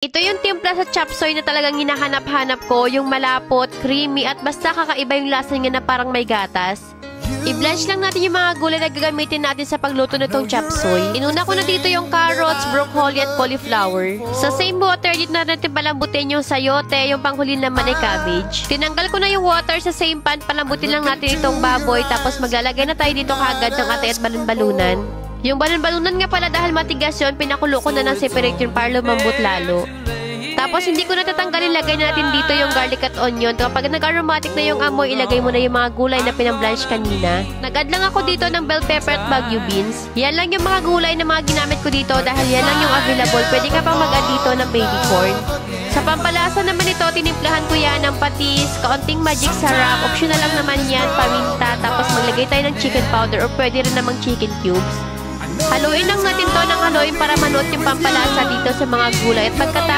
Ito yung timpla sa chop suey na talagang hinahanap-hanap ko, yung malapot, creamy at basta kakaiba yung lasa niya na parang may gatas. I-blanch lang natin yung mga gulay na gagamitin natin sa pagluto nitong chop suey. Inuna ko na dito yung carrots, broccoli at cauliflower. Sa same water, dito na natin palambutin yung sayote, yung panghuli naman ay cabbage. Tinanggal ko na yung water sa same pan, palambutin lang natin itong baboy, tapos maglalagay na tayo dito kagad ng atay at balon-balunan. Yung balon-balunan nga pala dahil matigas yun, pinakulo ko na ng separate yun para lumambot lalo. Tapos hindi ko natatanggalin, lagay natin dito yung garlic at onion. Kapag nag-aromatic na yung amoy, ilagay mo na yung mga gulay na pinamblanch kanina. Nag-add lang ako dito ng bell pepper at bagu beans. Yan lang yung mga gulay na mga ginamit ko dito dahil yan lang yung available. Pwede ka pang mag-add dito ng baby corn. Sa pampalasa naman ito, tinimplahan ko yan ng patis, kaunting magic sarap, optional lang naman yan, paminta, tapos maglagay tayo ng chicken powder o pwede rin namang chicken cubes. Haluin lang natin to ng haluin para manuot yung pampalasa dito sa mga gulay at pagkatapos